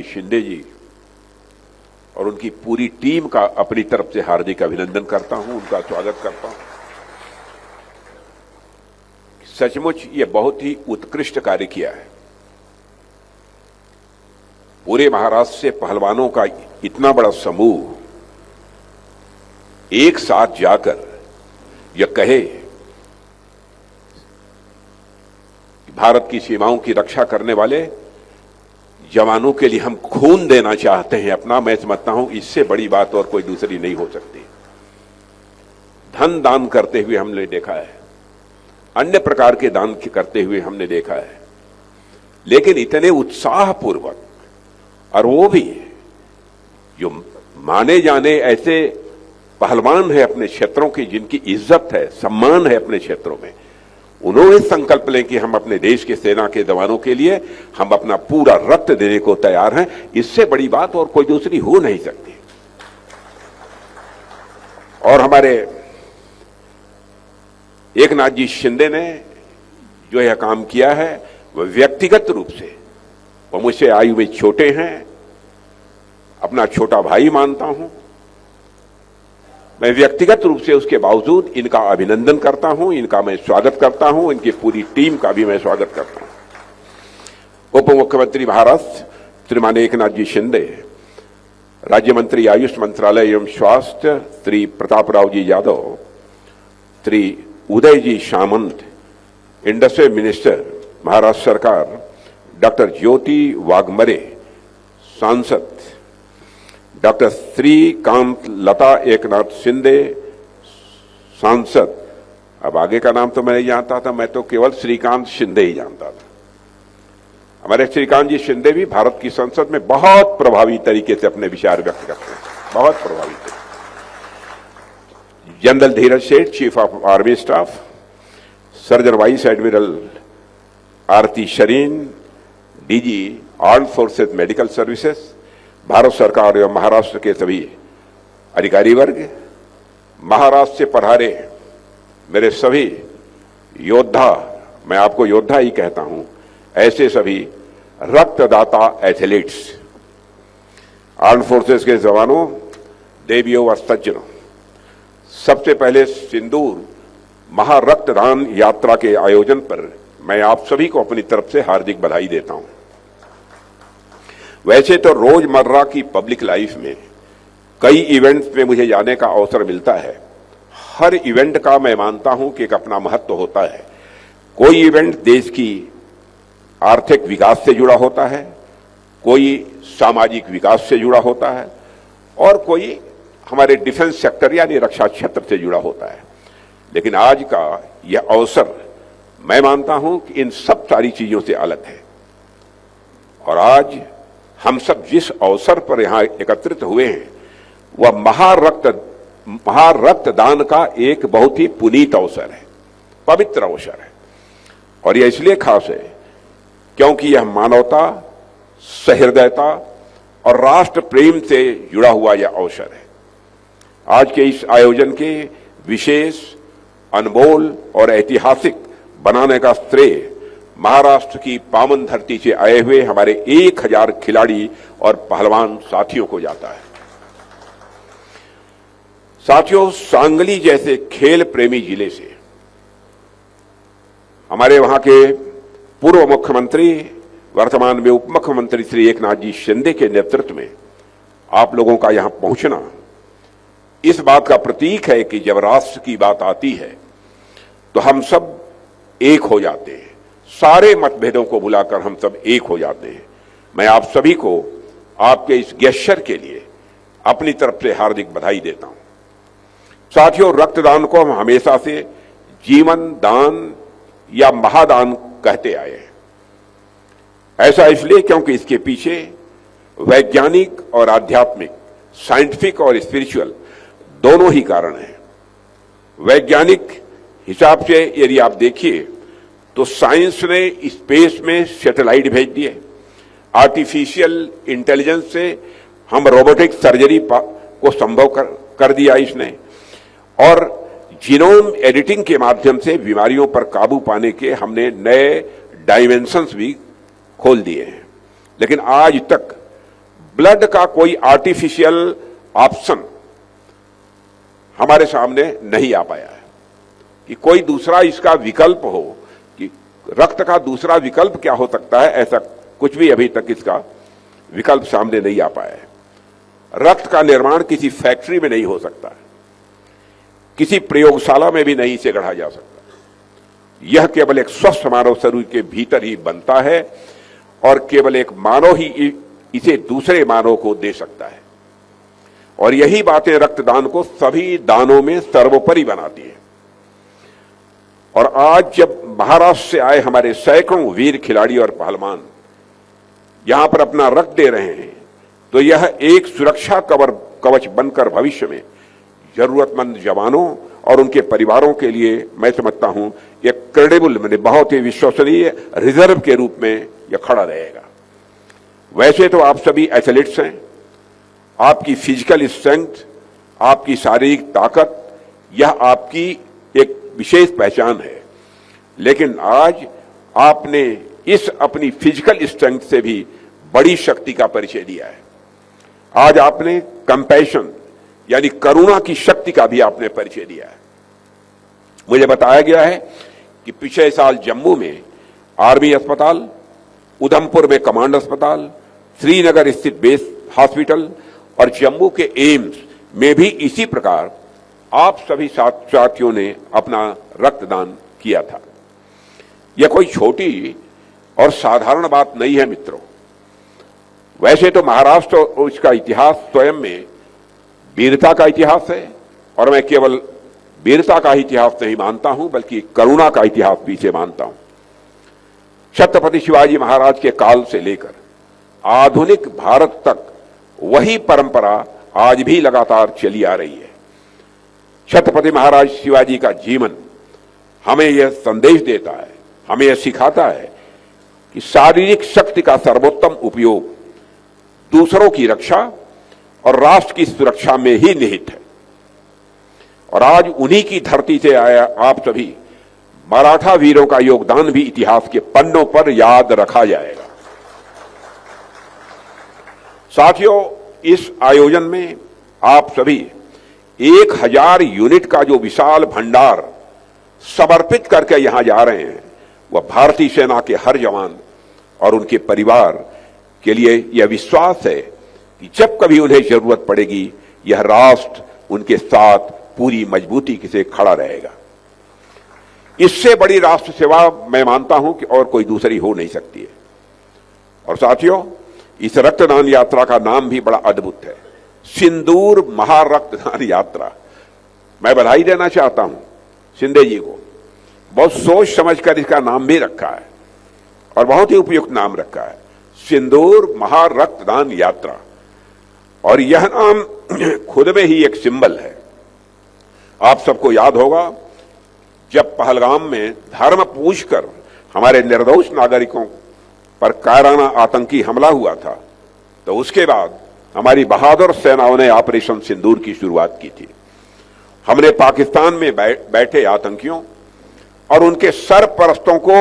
शिंदे जी और उनकी पूरी टीम का अपनी तरफ से हार्दिक अभिनंदन करता हूं, उनका स्वागत करता हूं। सचमुच ये बहुत ही उत्कृष्ट कार्य किया है। पूरे महाराष्ट्र से पहलवानों का इतना बड़ा समूह एक साथ जाकर यह कहे कि भारत की सीमाओं की रक्षा करने वाले जवानों के लिए हम खून देना चाहते हैं अपना, मैं समझता हूं इससे बड़ी बात और कोई दूसरी नहीं हो सकती। धन दान करते हुए हमने देखा है, अन्य प्रकार के दान करते हुए हमने देखा है, लेकिन इतने उत्साहपूर्वक, और वो भी जो माने जाने ऐसे पहलवान है अपने क्षेत्रों की, जिनकी इज्जत है, सम्मान है अपने क्षेत्रों में, उन्होंने संकल्प लें कि हम अपने देश के सेना के जवानों के लिए हम अपना पूरा रक्त देने को तैयार हैं। इससे बड़ी बात और कोई दूसरी हो नहीं सकती। और हमारे एकनाथ जी शिंदे ने जो यह काम किया है, वह व्यक्तिगत रूप से, वह मुझसे आयु में छोटे हैं, अपना छोटा भाई मानता हूं मैं, व्यक्तिगत रूप से उसके बावजूद इनका अभिनंदन करता हूं, इनका मैं स्वागत करता हूं, इनकी पूरी टीम का भी मैं स्वागत करता हूं। उप मुख्यमंत्री महाराष्ट्र श्रीमान एकनाथ जी शिंदे, राज्य मंत्री आयुष मंत्रालय एवं स्वास्थ्य श्री प्रतापराव जी यादव, श्री उदय जी सामंत, इंडस्ट्री मिनिस्टर महाराष्ट्र सरकार डॉक्टर ज्योति वाघमरे, सांसद डॉक्टर श्रीकांत लता एकनाथ शिंदे, सांसद, अब आगे का नाम तो मैं नहीं जानता था, मैं तो केवल श्रीकांत शिंदे ही जानता था। हमारे श्रीकांत जी शिंदे भी भारत की संसद में बहुत प्रभावी तरीके से अपने विचार व्यक्त करते हैं, बहुत प्रभावी तरीके। General Dheeraj Seth, chief of army staff, surgeon vice admiral Arti Sarin, DG armed forces medical services, Bharat सरकार एवं महाराष्ट्र के सभी अधिकारी वर्ग, महाराष्ट्र से पधारे मेरे सभी योद्धा, मैं आपको योद्धा ही कहता हूं, ऐसे सभी रक्तदाता एथलीट्स, आर्म्ड फोर्सेस के जवानों, देवियों व सज्जनों, सबसे पहले सिंदूर महारक्तदान यात्रा के आयोजन पर मैं आप सभी को अपनी तरफ से हार्दिक बधाई देता हूं। वैसे तो रोजमर्रा की पब्लिक लाइफ में कई इवेंट्स में मुझे जाने का अवसर मिलता है। हर इवेंट का मैं मानता हूं कि एक अपना महत्व होता है। कोई इवेंट देश की आर्थिक विकास से जुड़ा होता है, कोई सामाजिक विकास से जुड़ा होता है, और कोई हमारे डिफेंस सेक्टर यानी रक्षा क्षेत्र से जुड़ा होता है। लेकिन आज का यह अवसर मैं मानता हूं कि इन सब सारी चीजों से अलग है। और आज हम सब जिस अवसर पर यहां एकत्रित हुए हैं, वह महारक्तदान का एक बहुत ही पुनीत अवसर है, पवित्र अवसर है। और यह इसलिए खास है क्योंकि यह मानवता, सहृदयता और राष्ट्र प्रेम से जुड़ा हुआ यह अवसर है। आज के इस आयोजन के विशेष, अनमोल और ऐतिहासिक बनाने का श्रेय महाराष्ट्र की पावन धरती से आए हुए हमारे 1000 खिलाड़ी और पहलवान साथियों को जाता है। साथियों, सांगली जैसे खेल प्रेमी जिले से हमारे वहां के पूर्व मुख्यमंत्री, वर्तमान में उप मुख्यमंत्री श्री एकनाथ जी शिंदे के नेतृत्व में आप लोगों का यहां पहुंचना इस बात का प्रतीक है कि जब राष्ट्र की बात आती है तो हम सब एक हो जाते हैं, सारे मतभेदों को भुलाकर हम सब एक हो जाते हैं। मैं आप सभी को आपके इस गेस्चर के लिए अपनी तरफ से हार्दिक बधाई देता हूं। साथियों, रक्तदान को हम हमेशा से जीवन दान या महादान कहते आए हैं। ऐसा इसलिए क्योंकि इसके पीछे वैज्ञानिक और आध्यात्मिक, साइंटिफिक और स्पिरिचुअल दोनों ही कारण हैं। वैज्ञानिक हिसाब से यदि आप देखिए तो साइंस ने स्पेस में सैटेलाइट भेज दिए, आर्टिफिशियल इंटेलिजेंस से हम रोबोटिक सर्जरी को संभव कर दिया इसने, और जीनोम एडिटिंग के माध्यम से बीमारियों पर काबू पाने के हमने नए डायमेंशंस भी खोल दिए हैं। लेकिन आज तक ब्लड का कोई आर्टिफिशियल ऑप्शन हमारे सामने नहीं आ पाया है कि कोई दूसरा इसका विकल्प हो, कि रक्त का दूसरा विकल्प क्या हो सकता है, ऐसा कुछ भी अभी तक इसका विकल्प सामने नहीं आ पाया है। रक्त का निर्माण किसी फैक्ट्री में नहीं हो सकता है, किसी प्रयोगशाला में भी नहीं इसे गढ़ा जा सकता। यह केवल एक स्वस्थ मानव शरीर के भीतर ही बनता है और केवल एक मानव ही इसे दूसरे मानव को दे सकता है। और यही बातें रक्तदान को सभी दानों में सर्वोपरि बनाती है। और आज जब महाराष्ट्र से आए हमारे सैकड़ों वीर खिलाड़ी और पहलवान यहां पर अपना रक्त दे रहे हैं, तो यह एक सुरक्षा कवच बनकर भविष्य में जरूरतमंद जवानों और उनके परिवारों के लिए मैं समझता हूं एक क्रेडिबल, मैंने बहुत ही विश्वसनीय रिजर्व के रूप में यह खड़ा रहेगा। वैसे तो आप सभी एथलीट्स हैं, आपकी फिजिकल स्ट्रेंथ, आपकी शारीरिक ताकत, यह आपकी एक विशेष पहचान है। लेकिन आज आपने इस अपनी फिजिकल स्ट्रेंथ से भी बड़ी शक्ति का परिचय दिया है। आज आपने कंपैशन यानी करुणा की शक्ति का भी आपने परिचय दिया है। मुझे बताया गया है कि पिछले साल जम्मू में आर्मी अस्पताल, उधमपुर में कमांड अस्पताल, श्रीनगर स्थित बेस हॉस्पिटल और जम्मू के एम्स में भी इसी प्रकार आप सभी साथियों ने अपना रक्तदान किया था। यह कोई छोटी और साधारण बात नहीं है मित्रों। वैसे तो महाराष्ट्र और इसका इतिहास स्वयं में वीरता का इतिहास है, और मैं केवल वीरता का इतिहास नहीं मानता हूं बल्कि करुणा का इतिहास भी इसे मानता हूं। छत्रपति शिवाजी महाराज के काल से लेकर आधुनिक भारत तक वही परंपरा आज भी लगातार चली आ रही है। छत्रपति महाराज शिवाजी का जीवन हमें यह संदेश देता है, हमें यह सिखाता है कि शारीरिक शक्ति का सर्वोत्तम उपयोग दूसरों की रक्षा और राष्ट्र की सुरक्षा में ही निहित है। और आज उन्हीं की धरती से आया आप सभी मराठा वीरों का योगदान भी इतिहास के पन्नों पर याद रखा जाएगा। साथियों, इस आयोजन में आप सभी 1000 यूनिट का जो विशाल भंडार समर्पित करके यहां जा रहे हैं, वह भारतीय सेना के हर जवान और उनके परिवार के लिए यह विश्वास है कि जब कभी उन्हें जरूरत पड़ेगी, यह राष्ट्र उनके साथ पूरी मजबूती से खड़ा रहेगा। इससे बड़ी राष्ट्र सेवा मैं मानता हूं कि और कोई दूसरी हो नहीं सकती है। और साथियों, इस रक्तदान यात्रा का नाम भी बड़ा अद्भुत है, सिंदूर महारक्तदान यात्रा। मैं बधाई देना चाहता हूं शिंदे जी को, बहुत सोच समझकर इसका नाम भी रखा है और बहुत ही उपयुक्त नाम रखा है, सिंदूर महारक्तदान यात्रा। और यह नाम खुद में ही एक सिंबल है। आप सबको याद होगा जब पहलगाम में धर्म पूछकर हमारे निर्दोष नागरिकों पर कायराना आतंकी हमला हुआ था, तो उसके बाद हमारी बहादुर सेनाओं ने ऑपरेशन सिंदूर की शुरुआत की थी। हमने पाकिस्तान में बैठे आतंकियों और उनके सरपरस्तों को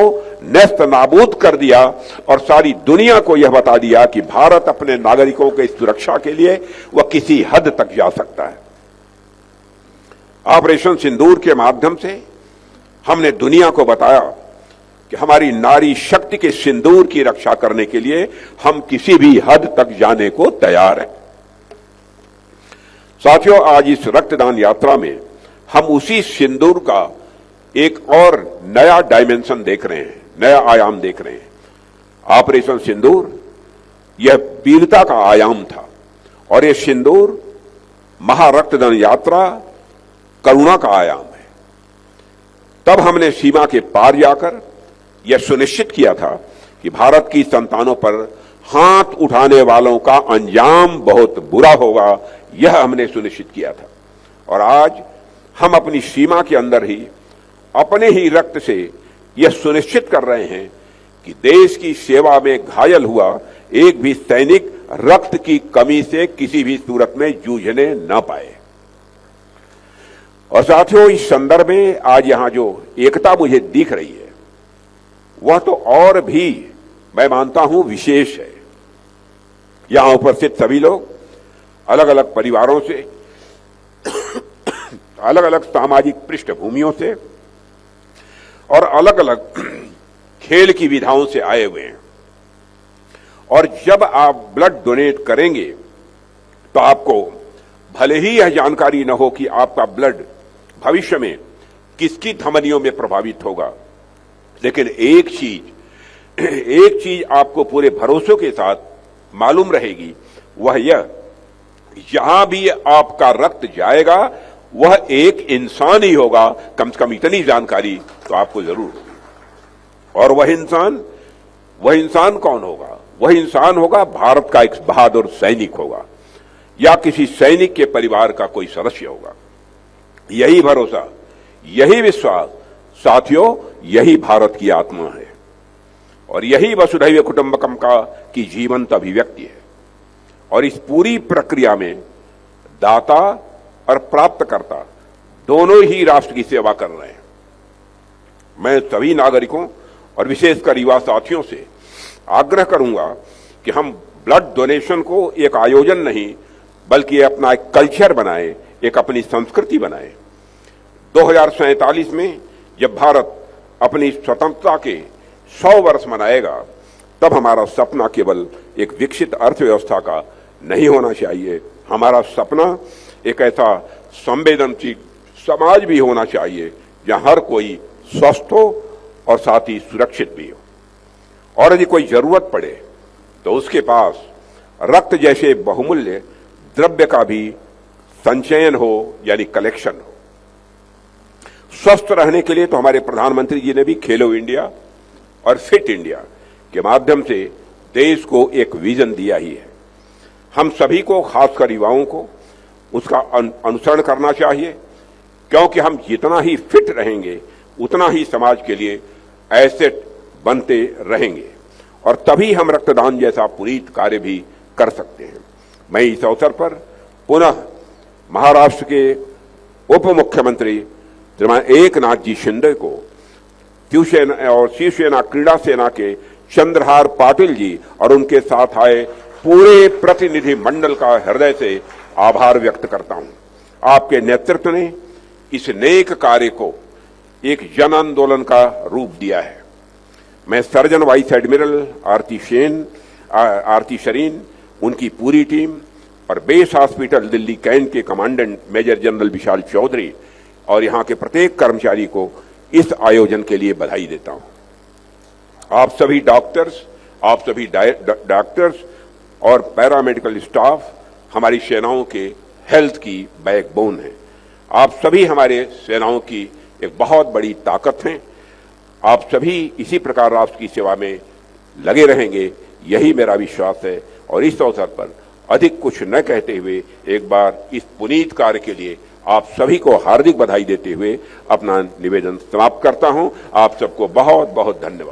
नेस्त नाबूद कर दिया और सारी दुनिया को यह बता दिया कि भारत अपने नागरिकों की सुरक्षा के लिए वह किसी हद तक जा सकता है। ऑपरेशन सिंदूर के माध्यम से हमने दुनिया को बताया कि हमारी नारी शक्ति के सिंदूर की रक्षा करने के लिए हम किसी भी हद तक जाने को तैयार हैं। साथियों, आज इस रक्तदान यात्रा में हम उसी सिंदूर का एक और नया डायमेंशन देख रहे हैं, नया आयाम देख रहे हैं। ऑपरेशन सिंदूर यह वीरता का आयाम था और यह सिंदूर महारक्तदान यात्रा करुणा का आयाम है। तब हमने सीमा के पार जाकर यह सुनिश्चित किया था कि भारत की संतानों पर हाथ उठाने वालों का अंजाम बहुत बुरा होगा, यह हमने सुनिश्चित किया था। और आज हम अपनी सीमा के अंदर ही अपने ही रक्त से यह सुनिश्चित कर रहे हैं कि देश की सेवा में घायल हुआ एक भी सैनिक रक्त की कमी से किसी भी सूरत में जूझने न पाए। और साथियों, इस संदर्भ में आज यहां जो एकता मुझे दिख रही है वह तो और भी मैं मानता हूं विशेष है। यहां उपस्थित सभी लोग अलग अलग परिवारों से, अलग अलग सामाजिक पृष्ठभूमियों से और अलग अलग खेल की विधाओं से आए हुए हैं। और जब आप ब्लड डोनेट करेंगे तो आपको भले ही यह जानकारी न हो कि आपका ब्लड भविष्य में किसकी धमनियों में प्रभावित होगा, लेकिन एक चीज आपको पूरे भरोसे के साथ मालूम रहेगी, वह यह, जहां भी आपका रक्त जाएगा वह एक इंसान ही होगा। कम से कम इतनी जानकारी तो आपको जरूर होगी। और वह इंसान कौन होगा? वह इंसान होगा भारत का एक बहादुर सैनिक होगा या किसी सैनिक के परिवार का कोई सदस्य होगा। यही भरोसा, यही विश्वास साथियों, यही भारत की आत्मा है और यही वसुधैव कुटुंबकम का की जीवंत अभिव्यक्ति है। और इस पूरी प्रक्रिया में दाता और प्राप्तकर्ता दोनों ही राष्ट्र की सेवा कर रहे हैं। मैं सभी नागरिकों और विशेषकर युवा साथियों से आग्रह करूंगा कि हम ब्लड डोनेशन को एक आयोजन नहीं बल्कि अपना एक कल्चर बनाए, एक अपनी संस्कृति बनाए। 2047 में जब भारत अपनी स्वतंत्रता के 100 वर्ष मनाएगा, तब हमारा सपना केवल एक विकसित अर्थव्यवस्था का नहीं होना चाहिए। हमारा सपना एक ऐसा संवेदनशील समाज भी होना चाहिए जहां हर कोई स्वस्थ हो और साथ ही सुरक्षित भी हो। और यदि कोई जरूरत पड़े तो उसके पास रक्त जैसे बहुमूल्य द्रव्य का भी संचयन हो, यानी कलेक्शन हो। स्वस्थ रहने के लिए तो हमारे प्रधानमंत्री जी ने भी खेलो इंडिया और फिट इंडिया के माध्यम से देश को एक विजन दिया ही है। हम सभी को, खासकर युवाओं को, उसका अनुसरण करना चाहिए, क्योंकि हम जितना ही फिट रहेंगे उतना ही समाज के लिए एसेट बनते रहेंगे और तभी हम रक्तदान जैसा पुनीत कार्य भी कर सकते हैं। मैं इस अवसर पर पुनः महाराष्ट्र के उप मुख्यमंत्री श्रीमान एकनाथ जी शिंदे को, शिवसेना और शिवसेना क्रीड़ा सेना के चंद्रहार पाटिल जी और उनके साथ आए पूरे प्रतिनिधि मंडल का हृदय से आभार व्यक्त करता हूं। आपके नेतृत्व ने इस नेक कार्य को एक जन आंदोलन का रूप दिया है। मैं surgeon vice admiral Arti Shareen, उनकी पूरी टीम और बेस हॉस्पिटल दिल्ली कैंट के कमांडेंट मेजर जनरल विशाल चौधरी और यहां के प्रत्येक कर्मचारी को इस आयोजन के लिए बधाई देता हूं। आप सभी डॉक्टर्स और पैरामेडिकल स्टाफ हमारी सेनाओं के हेल्थ की बैकबोन है। आप सभी हमारे सेनाओं की एक बहुत बड़ी ताकत हैं। आप सभी इसी प्रकार राष्ट्र की सेवा में लगे रहेंगे, यही मेरा विश्वास है। और इस अवसर पर अधिक कुछ न कहते हुए एक बार इस पुनीत कार्य के लिए आप सभी को हार्दिक बधाई देते हुए अपना निवेदन समाप्त करता हूं। आप सबको बहुत बहुत धन्यवाद।